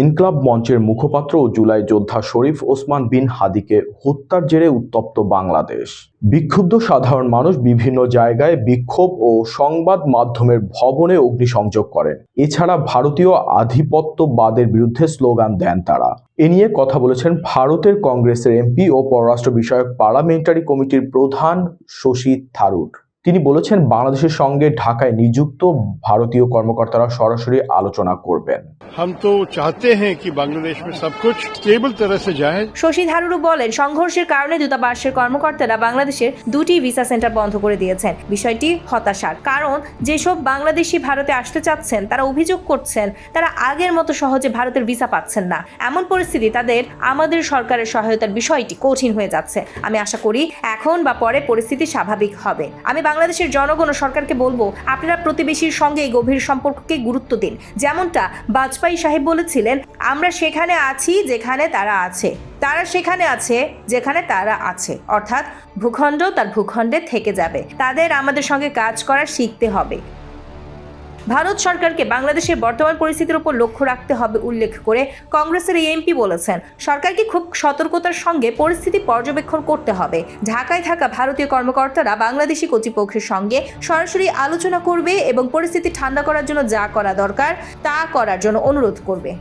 ইনকলাব মঞ্চের মুখপাত্র ও জুলাই যোদ্ধা শরীফ ওসমান বিন হাদিকে হত্যার জেরে উত্তপ্ত বাংলাদেশ। বিক্ষুব্ধ সাধারণ মানুষ বিভিন্ন জায়গায় বিক্ষোভ ও সংবাদ মাধ্যমের ভবনে অগ্নিসংযোগ করেন। এছাড়া ভারতীয় আধিপত্যবাদের বিরুদ্ধে স্লোগান দেন তারা। এ নিয়ে কথা বলেছেন ভারতের কংগ্রেসের এমপি ও পররাষ্ট্র বিষয়ক পার্লামেন্টারি কমিটির প্রধান শশী থারুর। তিনি বলেছেন, বাংলাদেশের সঙ্গে ঢাকায় নিযুক্ত ভারতীয় কর্মকর্তারা সরাসরি আলোচনা করবেন। हम तो चाहते हैं कि बांग्लादेश में सब कुछ स्टेबल तरह से जाए। শশী থারুর বলেন, সংঘর্ষের কারণে দূতাবাসের কর্মকর্তারা বাংলাদেশের 2টি ভিসা সেন্টার বন্ধ করে দিয়েছেন। বিষয়টি হতাশার, কারণ যেসব বাংলাদেশি ভারতে আসতে চাচ্ছেন তারা অভিযোগ করছেন তারা আগের মতো সহজে ভারতের ভিসা পাচ্ছেন না। এমন পরিস্থিতি তাদের আমাদের সরকারের সহায়তার বিষয়টি কঠিন হয়ে যাচ্ছে। আমি আশা করি এখন বা পরে পরিস্থিতি স্বাভাবিক হবে। আমি বাংলাদেশের জনগণ ও সরকারকে বলবো, আপনারা প্রতিবেশীর সঙ্গে এই গভীর সম্পর্ককে গুরুত্ব দিন। যেমনটা বাজপেয়ী সাহেব বলেছিলেন, আমরা সেখানে আছি যেখানে তারা আছে, তারা সেখানে আছে যেখানে তারা আছে। অর্থাৎ ভূখণ্ড তার ভূখণ্ডে থেকে যাবে। তাদের আমাদের সঙ্গে কাজ করা শিখতে হবে। ভারত সরকারকে বাংলাদেশের বর্তমান পরিস্থিতির উপর লক্ষ্য রাখতে হবে উল্লেখ করে কংগ্রেসের এই এমপি বলেছেন, সরকারকে খুব সতর্কতার সঙ্গে পরিস্থিতি পর্যবেক্ষণ করতে হবে। ঢাকায় থাকা ভারতীয় কর্মকর্তারা বাংলাদেশি কর্তৃপক্ষের সঙ্গে সরাসরি আলোচনা করবে এবং পরিস্থিতি ঠান্ডা করার জন্য যা করা দরকার তা করার জন্য অনুরোধ করবে।